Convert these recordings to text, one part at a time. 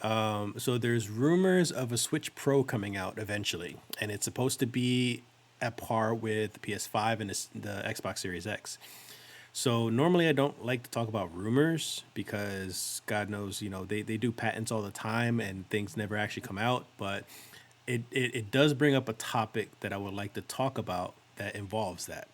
So there's rumors of a Switch Pro coming out eventually, and it's supposed to be at par with the PS5 and the Xbox Series X. So normally I don't like to talk about rumors because God knows, they do patents all the time and things never actually come out. But it does bring up a topic that I would like to talk about that involves that.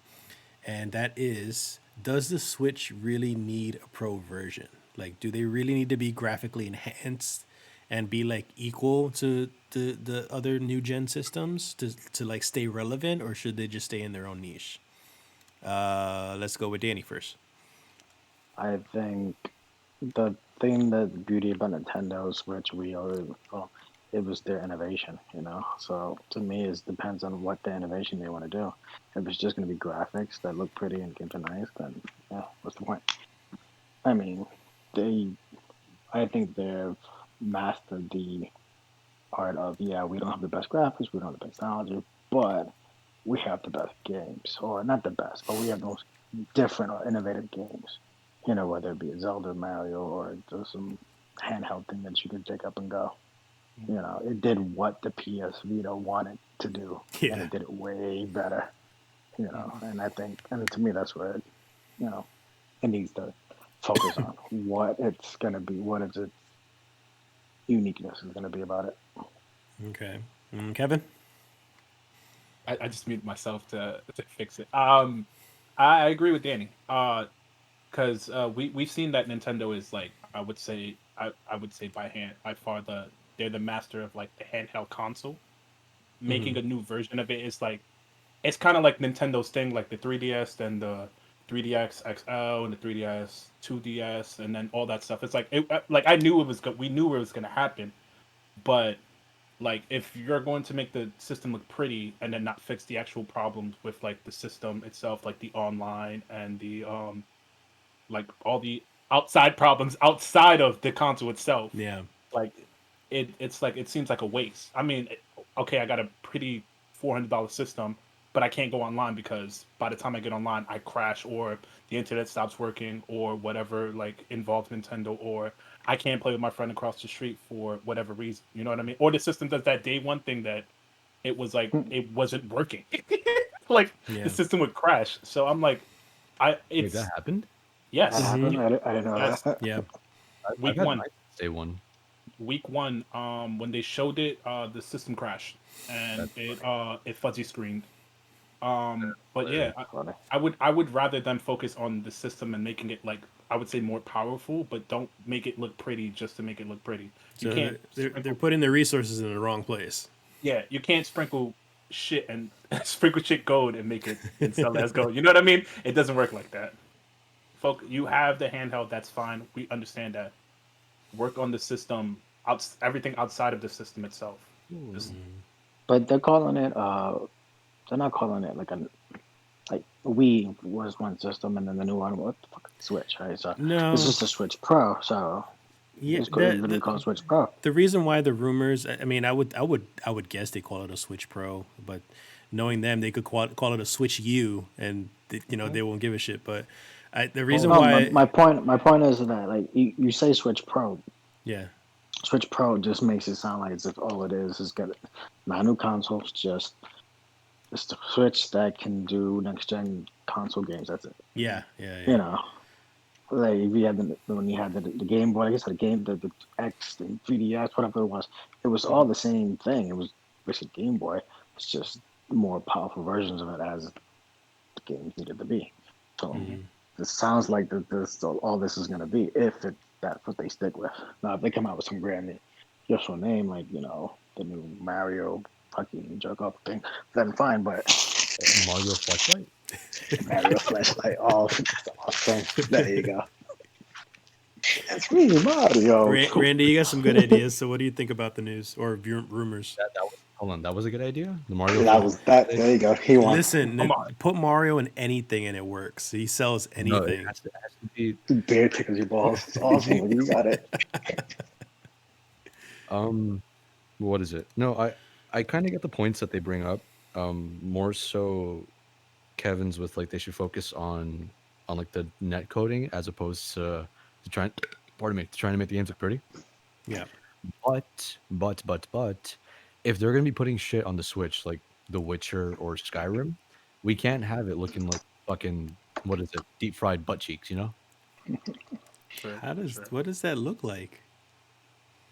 And that is, does the Switch really need a pro version? Like, do they really need to be graphically enhanced and be like equal to the other new gen systems to like stay relevant, or should they just stay in their own niche? Let's go with Danny first. I think the thing that beauty about Nintendo Switch Wii well, it was their innovation, you know. So to me, it depends on what the innovation they want to do. If it's just going to be graphics that look pretty and games are nice, then yeah, what's the point? I mean, they, I think they've mastered the art of yeah, we don't have the best graphics, we don't have the best technology, but we have the best games, or not the best, but we have those different or innovative games. You know, whether it be a Zelda, Mario, or just some handheld thing that you can pick up and go. You know, it did what the PS Vita wanted to do, and Yeah. it did it way better. You know, and I think, and to me, that's where you know it needs to focus on what it's gonna be, what its uniqueness is gonna be about it. Okay. Kevin. I just muted myself to fix it. I agree with Danny. Because we've seen that Nintendo is like I would say by far they're the master of like the handheld console. Mm-hmm. Making a new version of it is like it's kind of like Nintendo's thing, like the 3DS and the 3DS XL and the 3DS 2DS and then all that stuff. It's like like I knew it was we knew it was gonna happen, but like if you're going to make the system look pretty and then not fix the actual problems with like the system itself, like the online and the like all the outside problems outside of the console itself, Yeah. like it's like it seems like a waste. I mean, okay, I got a pretty $400 system, but I can't go online because by the time I get online, I crash or the internet stops working or whatever like involves Nintendo, or I can't play with my friend across the street for whatever reason. You know what I mean? Or the system does that day one thing that it was like it wasn't working. Like the Yeah. system would crash. So I'm like, Wait, that it's happened? That yes, Mm-hmm. happened. I didn't know yes. that. Yeah. I've Week had one, mine say one. week one, when they showed it, the system crashed and That's funny. it fuzzy screened. But yeah, Hilarious. Funny. I would rather them focus on the system and making it like I would say more powerful, but don't make it look pretty just to make it look pretty. You So can't they're sprinkle, putting their resources in the wrong place. yeah, you can't sprinkle shit and sprinkle shit gold and make it and sell it as gold. You know what I mean? It doesn't work like that. Folk, you have the handheld, that's fine. We understand that. Work on the system, everything outside of the system itself. Just But they're calling it. They're not calling it like Wii was one system, and then the new one, what the fuck, Switch, right? So it's No. just a Switch Pro. So Yeah. it's literally called Switch Pro. The reason why the rumors, I mean, I would guess they call it a Switch Pro, but knowing them, they could call it a Switch U, and they won't give a shit. But the reason Oh, No, why, my point is that like you say Switch Pro, yeah, Switch Pro just makes it sound like as if all it is get not a new console. It's the Switch that can do next gen console games. That's it. yeah, yeah, You yeah, know, like if you had when you had the Game Boy, I guess the game, the X, the 3DS, whatever it was all the same thing. It was basically Game Boy. It's just more powerful versions of it as the games needed to be. So hmm it sounds like this all this is going to be if that's what they stick with. Now, if they come out with some grand useful name like the new Mario fucking jerk off thing, then fine. But Mario Flashlight? Mario flashlight off, that's awesome. There you go. It's me, Mario. Randy, you got some good ideas. So, what do you think about the news or rumors? That was hold on. That was a good idea. The Mario That Flashlight. was that. There you go. He won. Listen, come on. put Mario in anything and it works. He sells No, anything. it has to be. Bear tickles your balls. It's awesome. You got it. Um, what is it? No, I kind of get the points that they bring up. More so Kevin's with like they should focus on like the net coding as opposed to trying. Pardon me, to trying to make the games look pretty. Yeah. But, if they're gonna be putting shit on the Switch like The Witcher or Skyrim, we can't have it looking like fucking what is it? Deep fried butt cheeks, you know? True. True. What does that look like?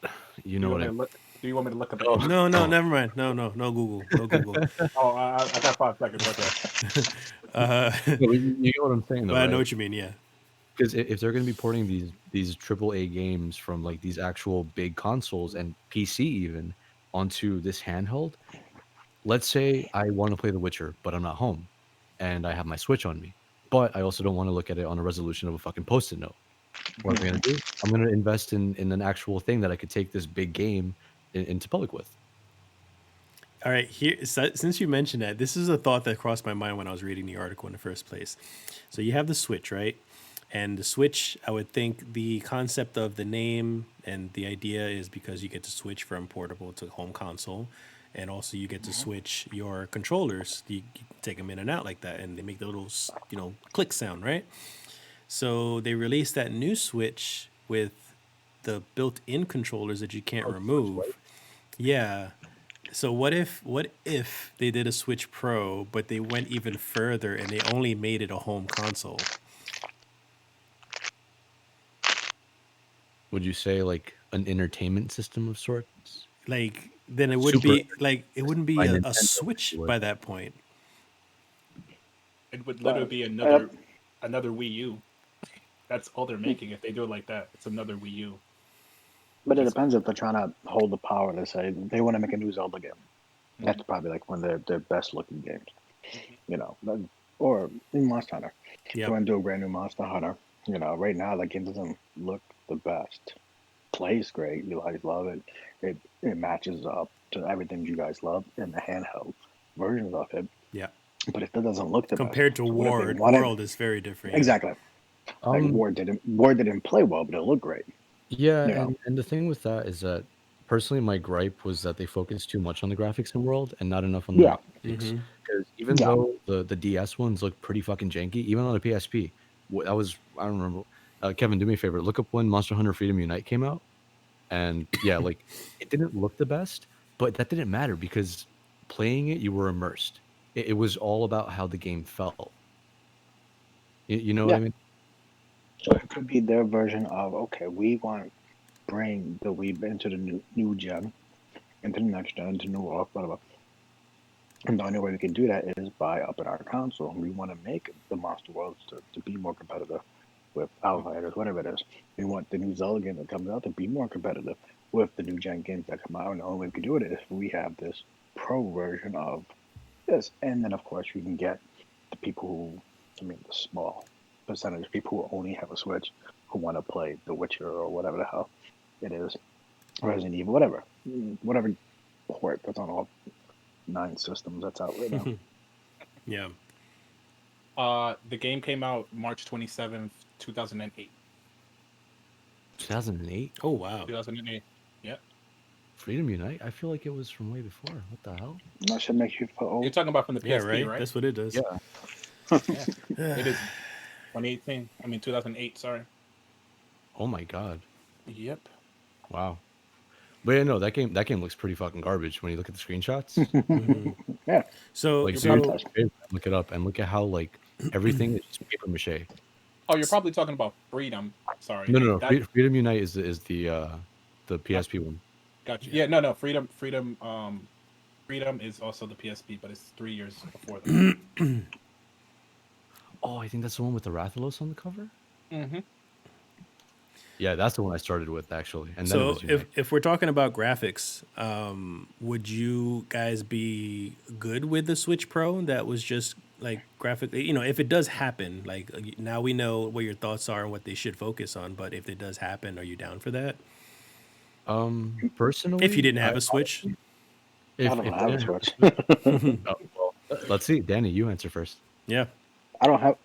You Do you know want what me I to mean. look? Do you want me to look up an Oh, image? No, no, oh. never mind. No, no, no Google, no Google. Oh, I got 5 seconds. Okay. uh, No, you know what I'm saying though, but I know right? what you mean. Yeah. Because if they're gonna be porting these AAA games from like these actual big consoles and PC even onto this handheld, let's say I want to play The Witcher, but I'm not home, and I have my Switch on me, but I also don't want to look at it on a resolution of a fucking Post-it note. What am I gonna do? I'm gonna invest in an actual thing that I could take this big game into public with. All right. Here, since you mentioned that, this is a thought that crossed my mind when I was reading the article in the first place. So you have the Switch, right? And the Switch, I would think the concept of the name and the idea is because you get to switch from portable to home console, and also you get to switch your controllers. You take them in and out like that, and they make the little click sound, right? So they released that new Switch with the built-in controllers that you can't Oh, the Switch Lite? remove. Yeah. So what if they did a Switch Pro, but they went even further and they only made it a home console? Would you say like an entertainment system of sorts? Like then it wouldn't Super be like entertainment it wouldn't system be by a Nintendo, if Switch you would. by that point. It would literally But be uh, another Wii U. That's all they're making. If they do it like that, it's another Wii U. but it Just depends if they're trying to hold the power to say they want to make a new Zelda game. That's probably like one of their best looking games, you know. Or in Monster Hunter. If you Yep. want to do a brand new Monster Hunter, right now that game doesn't look the best. Plays great. You guys love it. It matches up to everything you guys love in the handheld versions of it. Yeah. But it still doesn't look the best. Compared to So what if they Ward, wanted World is very different. Yeah. exactly like Um, War didn't play well, but it looked great. yeah, You know. and the thing with that is that personally, my gripe was that they focused too much on the graphics in World and not enough on the Yeah. mechanics. Mm-hmm. Because even Yeah. though the DS ones look pretty fucking janky, even on the PSP, that was I don't remember. Kevin, do me a favor, look up when Monster Hunter Freedom Unite came out, and yeah, like it didn't look the best, but that didn't matter because playing it, you were immersed. It was all about how the game felt. You know what I Yeah. mean? So it could be their version of okay, we want to bring the Wii into the new gen, into the next gen, into new world, whatever. And the only way we can do that is by upping our console. We want to make the Monster Worlds to be more competitive with Outriders, whatever it is. We want the new Zelda game that comes out to be more competitive with the new gen games that come out. And the only way we can do it is if we have this pro version of this. And then, of course, we can get the people who, the small percentage of people who only have a Switch who want to play The Witcher or whatever the hell it is, Resident Evil, whatever port that's on all 9 systems that's out right now. Yeah. the game came out March 27th, 2008. 2008 Oh wow. 2008. Yep. Freedom Unite. I feel like it was from way before. What the hell? That should make you feel You're old. talking about from the Yeah. PSP, Right. right? That's what it does. Yeah. Yeah. It is 2018. I mean 2008. Sorry. Oh my god. Yep. Wow. But yeah, no, that game looks pretty fucking garbage when you look at the screenshots. Mm-hmm. Yeah, So Like, You're do me a probably so untouched. favor, look it up and look at how like everything is just paper mache. you're probably talking about Freedom. Sorry. No, no, no. That Freedom Unite is the got PSP one. got you. yeah. Yeah. No. Freedom is also the PSP, but it's 3 years before them. Oh, I think that's the one with the Rathalos on the cover. Mm-hmm. Yeah, that's the one I started with actually, and then it So was Unite. if we're talking about graphics, would you guys be good with the Switch Pro that was just like graphically, if it does happen, like now we know what your thoughts are and what they should focus on, but if it does happen, are you down for that? If you Personally, didn't have a Switch? I if don't they have a didn't have Switch. a Switch, oh, well, let's see, Danny, you answer first. Yeah. I don't have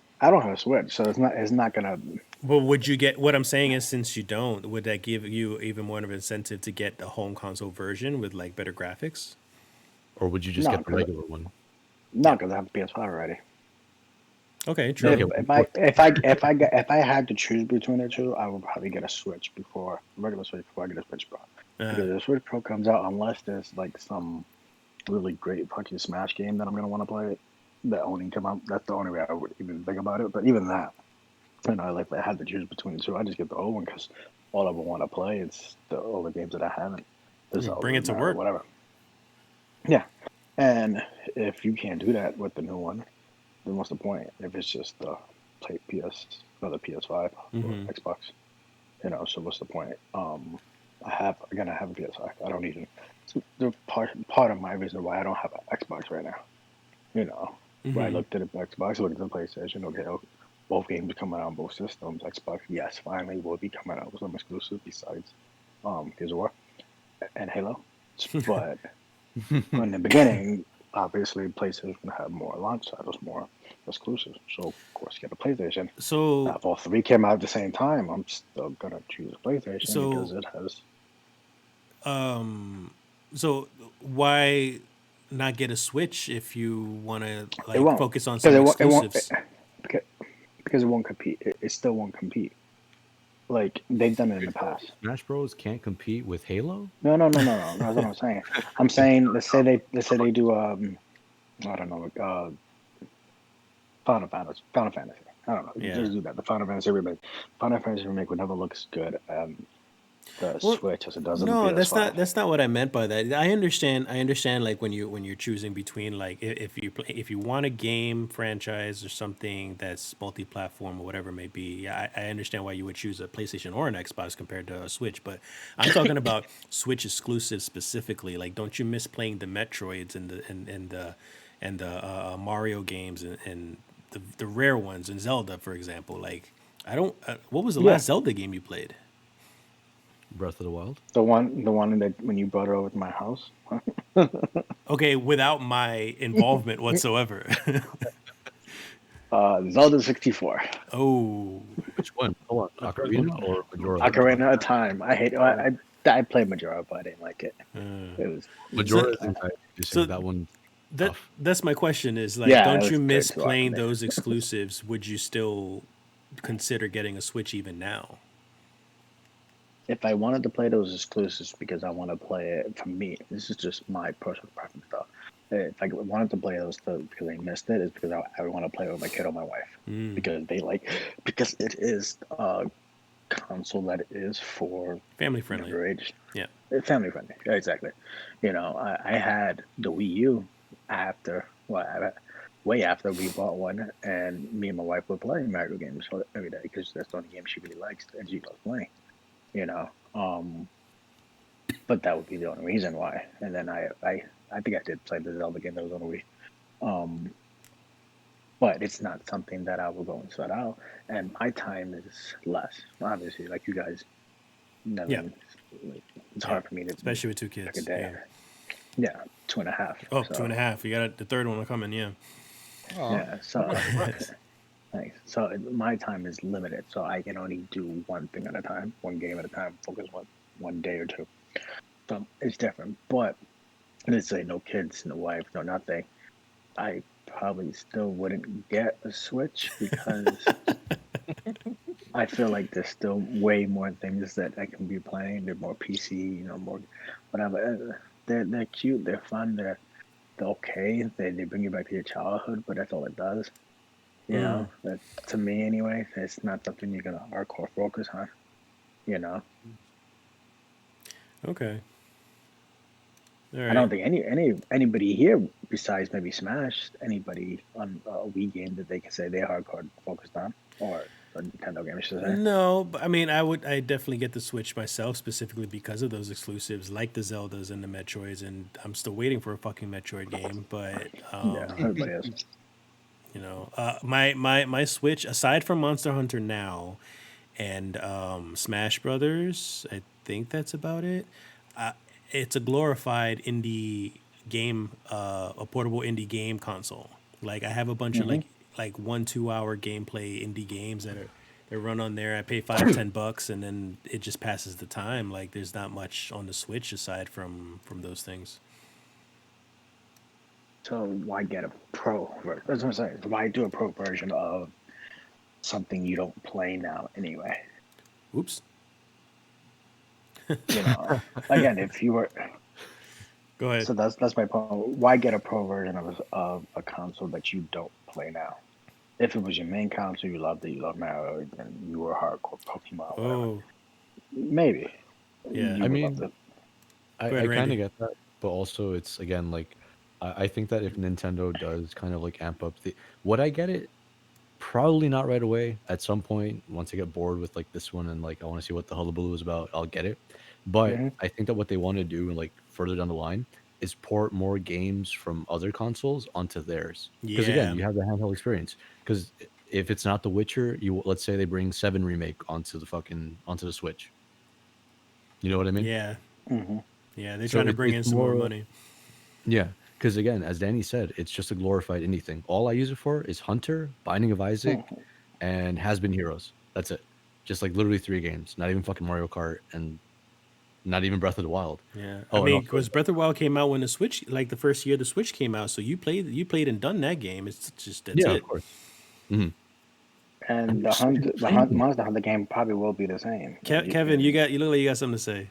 a Switch, so it's not gonna. Well, would you get what I'm saying is since you don't, would that give you even more of an incentive to get the home console version with like better graphics? Or would you just No, get the because regular one? Yeah. I have a PS5 already. Okay, If Okay, true. if I had to choose between the two, I would probably get a Switch before regular Switch before I get a Switch Pro. Because if Switch Pro comes out, unless there's like some really great fucking Smash game that I'm gonna want to play, that only come out. That's the only way I would even think about it. But even that, like if I had to choose between the two, I just get the old one because all I would want to play is all the games that I haven't. The Bring Zelda, it to Mario, work. whatever. Yeah, and if you can't do that with the new one, then what's the point? If it's just the play PS, another PS5 or Hmm. Xbox, So what's the point? Again, I have a PS5. I don't need it. So the part of my reason why I don't have an Xbox right now. When I Hmm. looked at the Xbox, I looked at the PlayStation. Okay, both games are coming out on both systems. Xbox, yes, finally will be coming out with some exclusive besides Gears of War and Halo. But in the beginning, obviously, PlayStation have more launch titles, more exclusives. So of course, get a PlayStation. Now, So if all three came out at the same time, I'm still gonna choose a PlayStation because so it has. um so why not get a Switch if you want to It like won't focus on because some it won't exclusives? because, because it won't compete. It still won't compete. Like they've done it in Wait, the so past. Smash Bros can't compete with Halo? No, no, no, no, no. That's what I'm saying. I'm saying let's say they do I don't know Final Fantasy. I don't know. Yeah. Just do that. The Final Fantasy remake. Final Fantasy remake would never looks good the Well, Switch as it does on the no, PS5. that's not what I meant by that. I understand like when you're choosing between like if you play, if you want a game franchise or something that's multi-platform or whatever it may be. Yeah, I understand why you would choose a PlayStation or an Xbox compared to a Switch, but I'm talking about Switch exclusives specifically. Like, don't you miss playing the Metroids and the Mario games and the rare ones and Zelda, for example? Like, I don't. What was the Yeah, last Zelda game you played? Breath of the Wild? the one that when you brought it over to my house. Okay, without my involvement whatsoever. Zelda 64. Oh, Which one? Hold on, That's really Ocarina or Majora? Ocarina of Time. I hate. hard. I played Majora, but I didn't like it. It was. so, Majora is entirely so interesting. That one's that tough. that's my question is like, Yeah, it don't you was miss good to watch playing me. those exclusives? Would you still consider getting a Switch even now? If I wanted to play those exclusives because I want to play it for me, this is just my personal preference though. If I wanted to play those because I missed it, is because I want to play it with my kid or my wife because because it is a console that is for Family friendly. younger age, Yeah. family friendly. Yeah, exactly. I had the Wii U after way after we bought one, and me and my wife were playing Mario games every day because that's the only game she really likes and she loves playing. You know, um, but that would be the only reason why. And then I think I did play the Zelda game that was on the Wii. Um, but it's not something that I will go and set out. And my time is less. Obviously, like you guys, Yeah. never. It's Yeah. hard for me to Especially with two pick a kids. day. Yeah. Yeah, 2.5. Oh, two So and a half. You got the third one coming. Yeah. Aw, yeah, so Nice. nice. So my time is limited. So I can only do one thing at a time, one game at a time, focus one day or two. So it's different. But let's say no kids, no wife, no nothing. I probably still wouldn't get a Switch because I feel like there's still way more things that I can be playing. They're more PC, more whatever. They're cute, they're fun, they're okay. They bring you back to your childhood, but that's all it does. That to me anyway, it's not something you're gonna hardcore focus on. You know, Okay. All I don't right. think anybody here besides maybe Smash, anybody on a Wii game that they can say they're hardcore focused on, or a Nintendo game, I should say. No, but I definitely get the Switch myself specifically because of those exclusives like the Zeldas and the Metroids, and I'm still waiting for a fucking Metroid game. But Yeah, everybody is. my Switch aside from Monster Hunter now and Smash Brothers, I think that's about it. It's a glorified indie game, a portable indie game console. Like I have a bunch of Hmm. like 1 2 hour gameplay indie games that are they run on there. I pay $5 10 and then it just passes the time. Like there's not much on the Switch aside from those things. So why get a pro? That's what I'm saying. Why do a pro version of something you don't play now anyway? Oops. You know, again, if you were Go ahead. so that's my point. Why get a pro version of a console that you don't play now? If it was your main console, you loved it, you loved Mario, and you were hardcore Pokemon, whatever. Oh, Maybe yeah. you I would love mean, it. Go ahead, I kind Randy. of get that, but also it's again like I think that if Nintendo does kind of like amp up the would I get it? Probably not right away. At some point, once I get bored with like this one and like I want to see what the hullabaloo is about, I'll get it. But Hmm. I think that what they want to do, like further down the line, is port more games from other consoles onto theirs. Because again, Yeah, you have the handheld experience. Because if it's not The Witcher, you let's say they bring Seven remake onto the fucking onto the Switch. You know what I mean? yeah, Hmm. yeah. They're So trying to bring it's in some more more money. yeah. Because again, as Danny said, it's just a glorified anything. All I use it for is Hunter, Binding of Isaac, and Has Been Heroes. That's it. Just like literally 3 games. Not even fucking Mario Kart and not even Breath of the Wild. Yeah, I Oh, and mean, also because Breath of the Wild came out when the Switch, like the first year the Switch came out, so you played and done that game. It's just that's yeah, of it. course. Hmm. And And there's so many Monster Hunter game probably will be the same. Kevin, you look like you got something to say.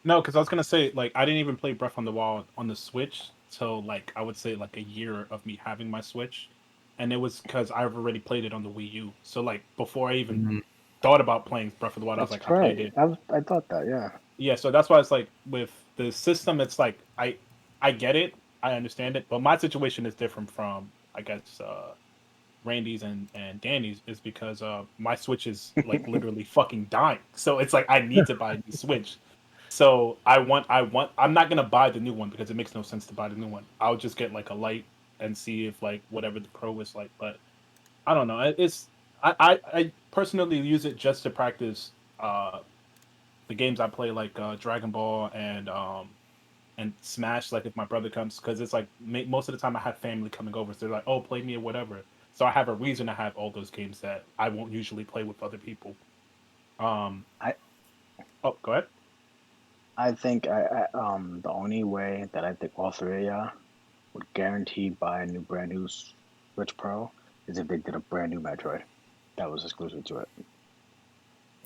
No, because I was gonna say like I didn't even play Breath on the Wild on the Switch till like I would say like a year of me having my Switch, and it was because I've already played it on the Wii U. So like before I even Mhm. thought about playing Breath of the Wild, I was That's like I played right. it. I thought that. Yeah. Yeah, so that's why it's like with the system, it's like I get it, I understand it, but my situation is different from I guess Randy's and Danny's is because my Switch is like literally fucking dying. So it's like I need to buy a new Switch. So I'm not gonna buy the new one because it makes no sense to buy the new one. I'll just get like a light and see if like whatever the pro is like. But I don't know. It's I personally use it just to practice the games I play like Dragon Ball and Smash. Like if my brother comes, because it's like most of the time I have family coming over, so they're like, "Oh, play me or whatever." So I have a reason to have all those games that I won't usually play with other people. Um. I Oh, go ahead. I think the only way that I think all three of y'all would guarantee buy a brand new Switch Pro is if they did a brand new Metroid that was exclusive to it.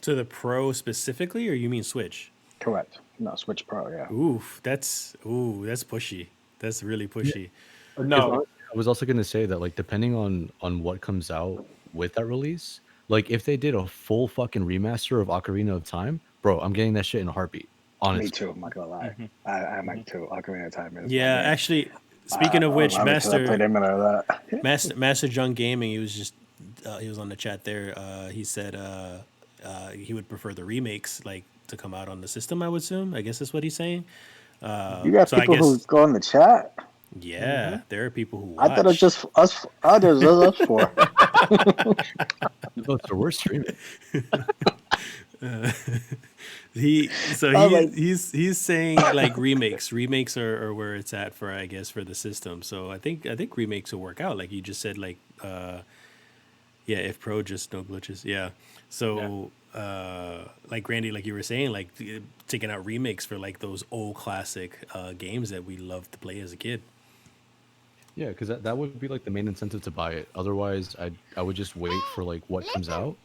To the Pro specifically, or you mean Switch? Correct. No, Switch Pro. Yeah. That's pushy. That's really Yeah, pushy. because No. I was also gonna say that like depending on what comes out with that release, like if they did a full fucking remaster of Ocarina of Time, bro, I'm getting that shit in a heartbeat. Me Honestly. too. I'm not gonna lie. Hmm. I Hmm. might too. Ocarina of Time is my Yeah, game. actually, speaking of which, Because I played a minute of that. Master John Gaming, he was on the chat there. He said he would prefer the remakes like to come out on the system. I would assume. I guess that's what he's saying. You got So I people who guess go in the chat. Hmm. yeah, there are people who I thought it was watch. just us. I thought it was just us four. No, so we're streaming. I was like, He's saying like remakes are where it's at for I guess for the system. So I think remakes will work out like you just said like yeah, if pro just no glitches. Yeah. Yeah. So like Randy, like you were saying, like taking out remakes for like those old classic games that we loved to play as a kid. Yeah, because that would be like the main incentive to buy it. Otherwise, I would just wait for like what comes out,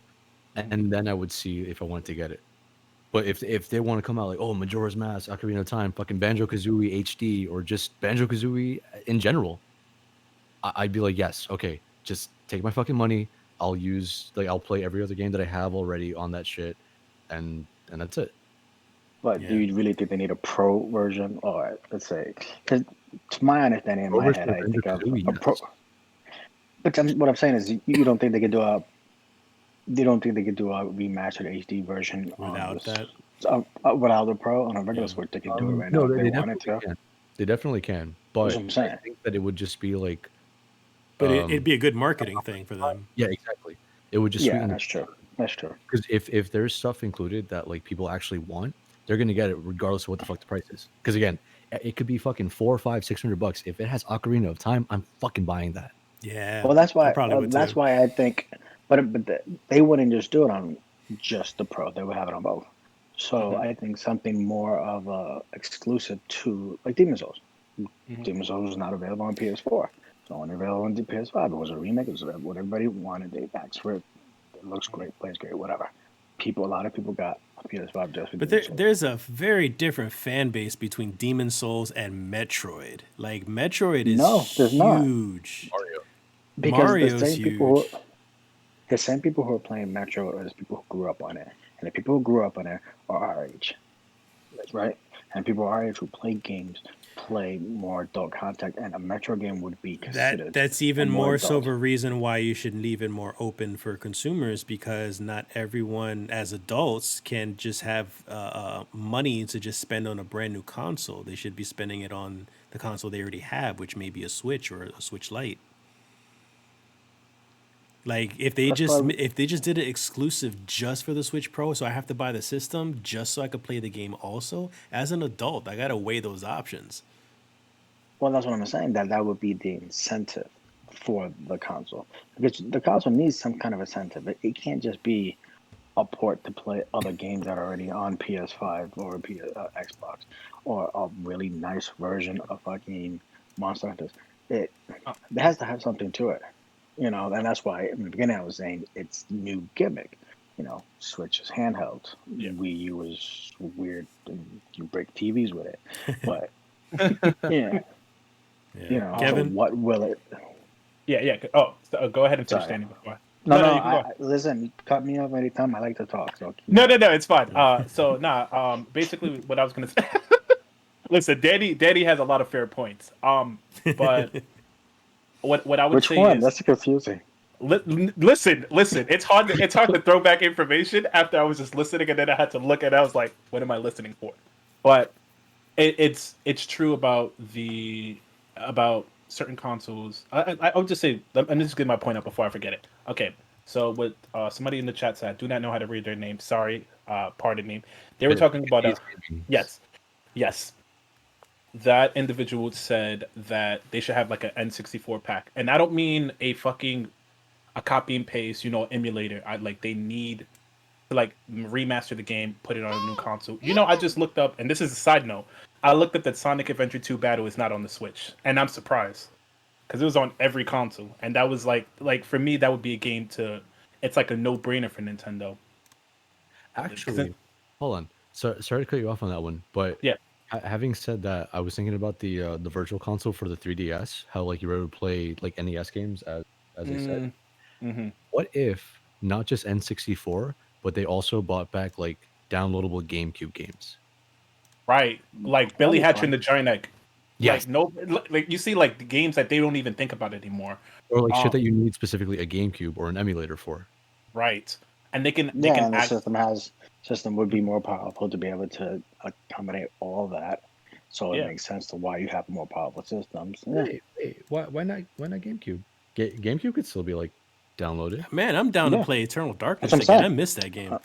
and then I would see if I wanted to get it. But if they want to come out like, oh, Majora's Mask, Ocarina of Time, fucking Banjo Kazooie HD, or just Banjo Kazooie in general, I'd be like, yes, okay, just take my fucking money. I'll use like I'll play every other game that I have already on that shit, and that's it. but do Yeah. you really think they need a pro version? Or let's say, because to my understanding in Pro my version head, of I Banjo think of Kazooie, a pro. yes. But what I'm saying is, you don't think they could do a. You don't think they could do a remastered HD version on Without that, without the pro on a regular yeah. Switch? They can do it right now No, if they they wanted definitely to. can. They definitely can. That's what But I'm I saying. think that it would just be like, But it'd be a good depending on marketing how much thing for you buy. them. Yeah, exactly. It would just Yeah, sweeten the that's true. That's true. because if there's stuff included that like people actually want, they're gonna get it regardless of what the fuck the price is. Because again, it could be fucking 4, 5, 600 bucks. If it has Ocarina of Time, I'm fucking buying that. Yeah, Well, that's I why. probably would That's too. why I think. They wouldn't just do it on just the pro. They would have it on both. So Hmm. I think something more of a exclusive to like Demon Souls. Hmm. Demon Souls was not available on PS4. It's only available on the PS5. It was a remake. It was what everybody wanted. They asked for it. It looks great, plays great, whatever. A lot of people got PS5 just for But Demon Souls. there's a very different fan base between Demon Souls and Metroid. Like Metroid is No, there's not. huge. Mario. Because Mario's huge. the same people who are playing Metro are the people who grew up on it. And the people who grew up on it are our age. Right? And people our age who play games play more adult content, and a Metro game would be considered That's a even more more so adult. of a reason why you should leave it more open for consumers, because not everyone as adults can just have money to just spend on a brand new console. They should be spending it on the console they already have, which may be a Switch or a Switch Lite. Like That's why if they just did it exclusive just for the Switch Pro, so I have to buy the system just so I could play the game also. As an adult, I gotta weigh those options. well, that's what I'm saying. That would be the incentive for the console, because the console needs some kind of incentive. It can't just be a port to play other games that are already on PS5 or Xbox, or a really nice version of fucking Monster Hunters. It Oh, it has to have something to it, and that's why in the beginning I was saying it's new gimmick. Switch is handheld. yeah. Wii U is weird, and you break TVs with it. But yeah, Yeah, so Kevin. what will it? Yeah. Oh, so, go ahead and finish Sorry. Danny before. No, No, no. you can go. Listen. You cut me off anytime. I like to talk. So keep No, going. it's fine. Basically, what I was gonna say. Listen, Danny has a lot of fair points. But what I would Which say one? is, That's confusing. listen. It's hard to throw back information after I was just listening, and then I had to look, and I was like, what am I listening for? But it's true about certain consoles. I would just say, let me just get my point up before I forget it. Okay, so what somebody in the chat said, do not know how to read their name. Sorry, pardon me. They were talking about yes, yes. That individual said that they should have like an N64 pack, and I don't mean a copy and paste, emulator. I like they need to like remaster the game, put it on a new console. I just looked up, and this is a side note. I looked up that Sonic Adventure 2 Battle is not on the Switch, and I'm surprised because it was on every console, and that was like for me that would be a game to. It's like a no brainer for Nintendo. 'Cause Actually, hold on. Sorry to cut you off on that one, but yeah, having said that, I was thinking about the virtual console for the 3DS. How like you were able to play like NES games as they said. mm-hmm. What if not just N64, but they also bought back like downloadable GameCube games? Right, like That'll Billy be Hatcher and fun. the Giant Egg. Yes. Like no, like you see like the games that they don't even think about anymore. Or like shit Um, that you need specifically a GameCube or an emulator for. right, and they Yeah, can and the act. system would be more powerful to be able to accommodate all that. So it Yeah, makes sense to why you have more powerful systems. Yeah. Wait, why not GameCube? GameCube could still be like downloaded. Man, I'm down to Yeah. play Eternal That's what Darkness I'm again. I saying. missed that game. Uh,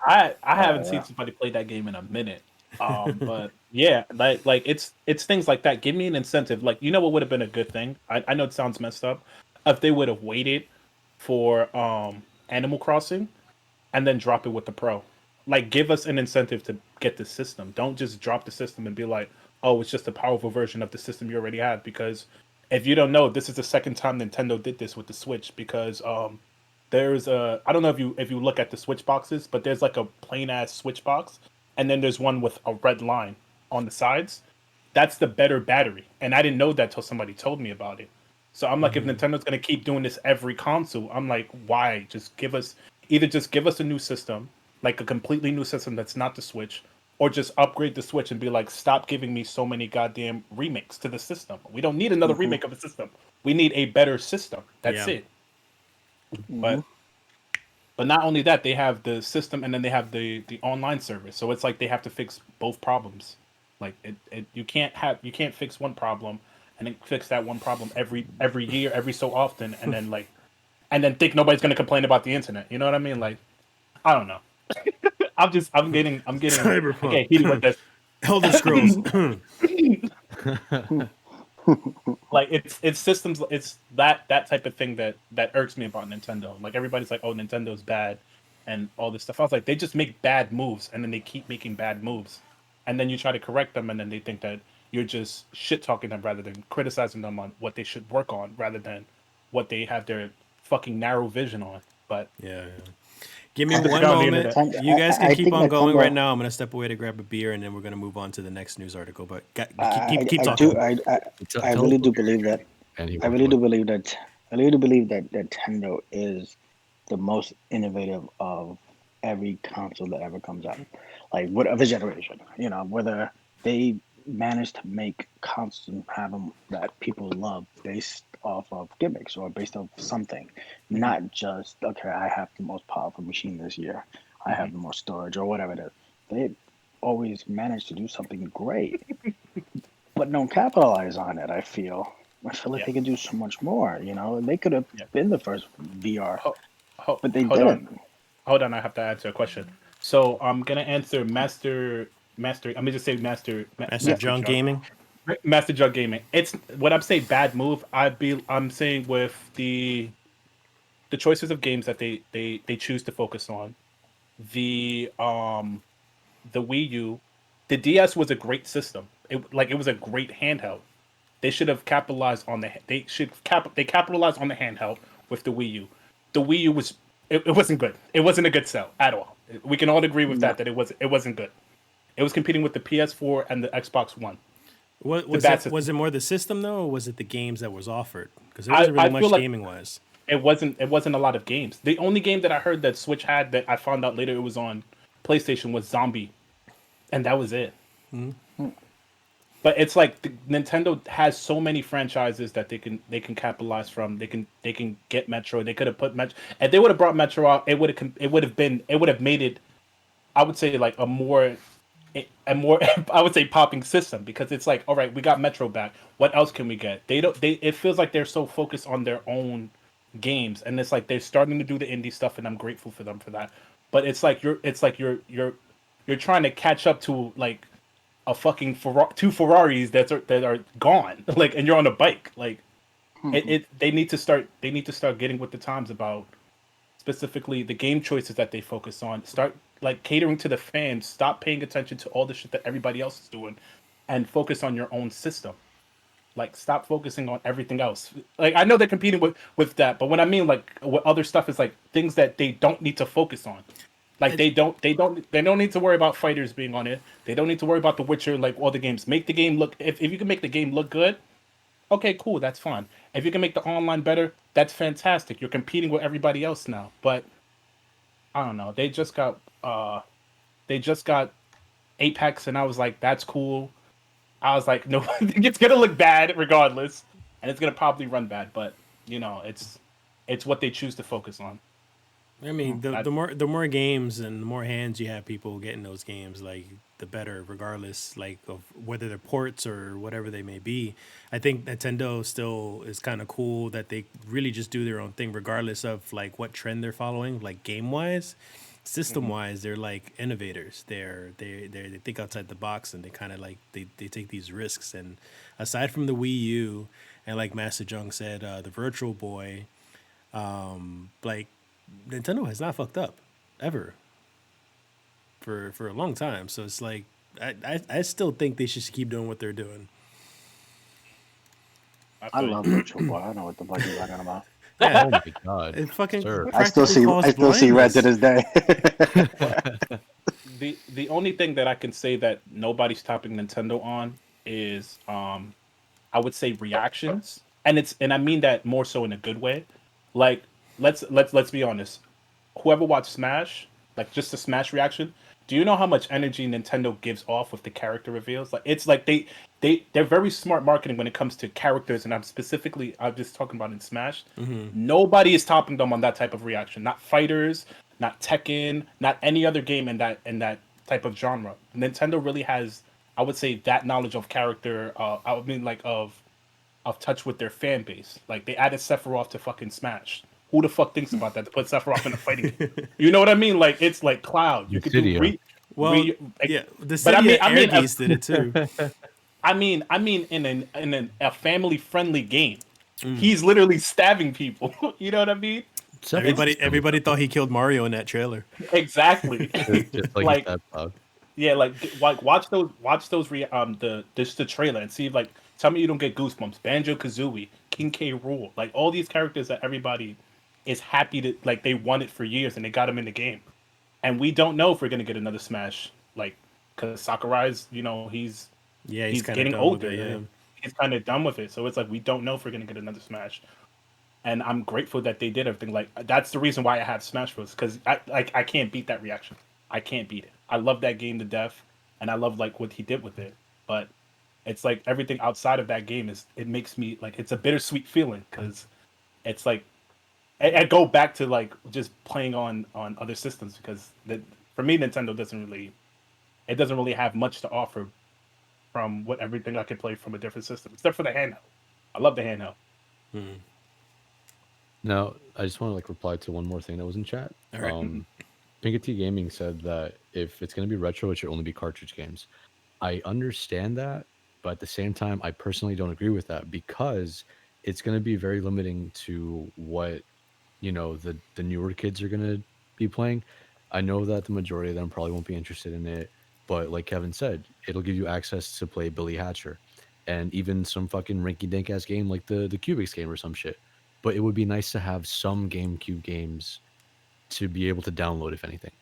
I haven't seen yeah. somebody play that game in a minute. But yeah, like it's things like that. Give me an incentive. Like what would have been a good thing. I know it sounds messed up. If they would have waited for Animal Crossing and then drop it with the Pro. Like give us an incentive to get the system. Don't just drop the system and be like, oh, it's just a powerful version of the system you already have. Because if you don't know, this is the second time Nintendo did this with the Switch. Because there's I don't know if you look at the Switch boxes, but there's like a plain ass Switch box, and then there's one with a red line on the sides. That's the better battery, and I didn't know that till somebody told me about it. So I'm like, if Nintendo's gonna keep doing this every console, I'm like, why? Just give us a new system, like a completely new system that's not the Switch, or just upgrade the Switch and be like, stop giving me so many goddamn remakes to the system. We don't need another Hmm. remake of a system. We need a better system. That's Yeah. it. Hmm. But not only that, they have the system and then they have the online service. So it's like they have to fix both problems. Like you can't fix one problem and then fix that one problem every year, every so often, and then think nobody's gonna complain about the internet. You know what I mean? Like I don't know. I Cyberpunk. get heated with this. Elder Scrolls. Like it's systems, it's that type of thing that irks me about Nintendo. Like everybody's like, oh, Nintendo's bad and all this stuff. I was like, they just make bad moves and then they keep making bad moves, and then you try to correct them and then they think that you're just shit talking them rather than criticizing them on what they should work on rather than what they have their fucking narrow vision on. But Yeah, Give me I, This one guy on the moment. internet. Ten- You guys can I keep think on going right Nintendo. now. I'm gonna step away to grab a beer, and then we're gonna move on to the next news article. But keep I talking. do. I Tell us really what do believe that. and he I walked really away. do believe that. I really do believe that Nintendo is the most innovative of every console that ever comes out, like whatever generation. You know, whether they manage to make consoles and have them that people love based off of gimmicks or based off something, Hmm. not just okay. I have the most powerful machine this year. I Hmm. have the most storage or whatever it is. They always manage to do something great but don't capitalize on it. I feel like Yeah, they could do so much more. You know, they could have yeah. been the first VR, Ho- but they hold on, didn't. hold on. I have to answer a question. So I'm gonna answer Master. I'm gonna just say Master Yeah, Master Junk Jug. Gaming. Master Jug Gaming. It's when I'm saying bad move. I'm saying with the choices of games that they choose to focus on. The the Wii U, the DS was a great system. It was a great handheld. They should have capitalized on they capitalized on the handheld with the Wii U. The Wii U it wasn't good. It wasn't a good sell at all. We can all agree with no, that it wasn't good. It was competing with the PS4 and the Xbox One. What The was bad it? Was system. it more the system though, or was it the games that was offered? Because there wasn't really I feel much like gaming wise. it wasn't a lot of games. The only game that I heard that Switch had that I found out later it was on PlayStation was Zombie, and that was it. But it's like Nintendo has so many franchises that they can capitalize from. They can get Metro. They could have put Metro. If they would have brought Metro out, it would have made it. I would say like a more I would say popping system because it's like all right, we got Metro back. What else can we get? They don't. They it feels like they're so focused on their own games, and it's like they're starting to do the indie stuff, and I'm grateful for them for that. But you're trying to catch up to like a fucking two Ferraris that are gone, like, and you're on a bike. Like, they need to start getting with the times about specifically the game choices that they focus on. Start like catering to the fans. Stop paying attention to all the shit that everybody else is doing, and focus on your own system. Like, stop focusing on everything else. Like, I know they're competing with that, but what I mean, like, what other stuff is like things that they don't need to focus on. Like, It, they don't need to worry about fighters being on it. They don't need to worry about The Witcher, like all the games. Make the game look if you can make the game look good, okay, cool, that's fine. If you can make the online better, that's fantastic. You're competing with everybody else now. But I don't know. They just got Apex, and I was like, that's cool. I was like, no, it's gonna look bad regardless, and it's gonna probably run bad. But it's what they choose to focus on. I mean, the I, the more the more games and the more hands you have people getting those games, like the better, regardless, like of whether they're ports or whatever they may be. I think Nintendo still is kind of cool that they really just do their own thing, regardless of like what trend they're following, like game wise. System Mhm. wise, they're like innovators. They think outside the box and they kind of like they take these risks. And aside from the Wii U and like Master Jung said, the Virtual Boy, like Nintendo has not fucked up ever for a long time. So it's like I still think they should keep doing what they're doing. I I feel you. love Virtual Boy. I don't know what the fuck you're talking about. Yeah, Oh my god, it fucking sir. practically I caused still see red to blindness. this day. Well, the only thing that I can say that nobody's topping Nintendo on is I would say reactions, and I mean that more so in a good way. Like, let's be honest. Whoever watched Smash, like just the Smash reaction, do you know how much energy Nintendo gives off with the character reveals? Like, it's like they're very smart marketing when it comes to characters, and I'm just talking about in Smash. Nobody is topping them on that type of reaction. Not fighters, not Tekken, not any other game in that type of genre. Nintendo really has, I would say, that knowledge of character. I mean, like of touch with their fan base. Like, they added Sephiroth to fucking Smash. Who the fuck thinks about that to put Sephiroth in a fighting game? You know what I mean? Like, it's like Cloud. You could do Dissidia. Well, like, yeah, the but city of Air Geese did it too. I mean, a family friendly game. He's literally stabbing people. You know what I mean? It's Everybody thought he killed Mario in that trailer. exactly just like his like dad Cloud. yeah, like watch those the trailer and see like tell me you don't get goosebumps. Banjo Kazooie, King K. Rool, like all these characters that everybody is happy to like they won it for years and they got him in the game, and we don't know if we're gonna get another Smash like because Sakurai's Yeah, he's he's kind of getting done with it. older. Yeah. He's kind of done with it, so it's like we don't know if we're gonna get another Smash. And I'm grateful that they did everything. Like that's the reason why I have Smash Bros. Because I can't beat that reaction. I can't beat it. I love that game to death, and I love like what he did with it. But it's like everything outside of that game is it makes me like it's a bittersweet feeling because it's like I go back to like just playing on other systems because for me Nintendo doesn't really have much to offer from what everything I can play from a different system except for the handheld. I love the handheld. Mhm. Now, I just want to like reply to one more thing that was in chat. All right. Pinkety Gaming said that if it's going to be retro, it should only be cartridge games. I understand that, but at the same time, I personally don't agree with that because it's going to be very limiting to what the newer kids are going to be playing. I know that the majority of them probably won't be interested in it, but like Kevin said, it'll give you access to play Billy Hatcher and even some fucking rinky dink ass game like the Cubics game or some shit. But it would be nice to have some GameCube games to be able to download, if anything.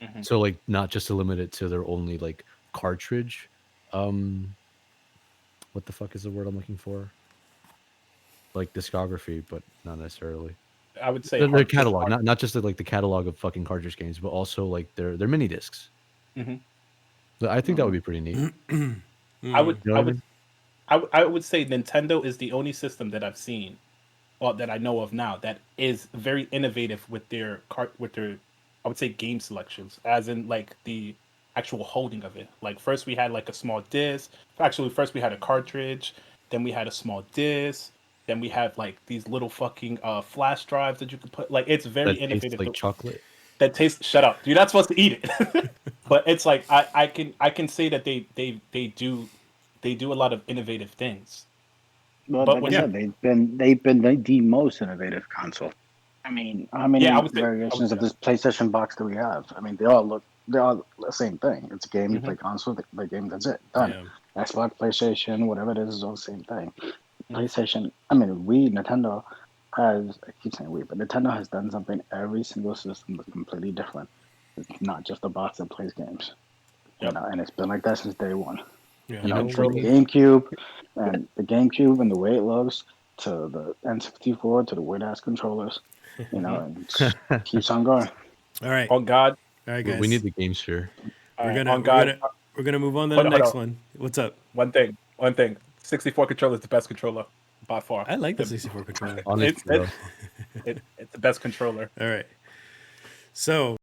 Mhm. So like not just to limit it to their only like cartridge. Um, what the fuck is the word I'm looking for? Like discography, but not necessarily. I would say Their just catalog, hard. not just the, like the catalog of fucking cartridge games, but also like their mini discs. Hmm. So I think that would be pretty neat. I would, You know I what I would, mean? I would say Nintendo is the only system that I've seen, well, that I know of now that is very innovative with their, I would say game selections, as in like the actual holding of it. Like first we had like a small disc. Actually, first we had a cartridge, then we had a small disc, then we had like these little fucking flash drives that you could put. Like it's very That tastes innovative. like chocolate. That tastes. Shut up! You're not supposed to eat it. But it's like I can say that they do a lot of innovative things. Well, But like I when Yeah. you said, they've been the most innovative console. I mean, how yeah, I many would say variations of that. this PlayStation box do we have? I mean, they're all the same thing. It's a game, you Hmm. play console, the game, that's it, done. Yeah. Xbox, PlayStation, whatever it is all the same thing. Hmm. PlayStation, I mean, Nintendo I keep saying we, but Nintendo has done something every single system that's completely different. It's not just a box that plays games, Yep. and it's been like that since day one. Yeah. You know From what the Controllers. GameCube and the way it looks to the N64 to the weird ass controllers, Hmm. and just keeps on going. All right. On God, All right, we need guys. the game sphere. We're gonna on we're God. gonna we're gonna move on to the Hold next on. one. What's up? One thing. 64 controller is the best controller by far. I like the 64 controller. It's Honestly, it's though. it's the best controller. All right. So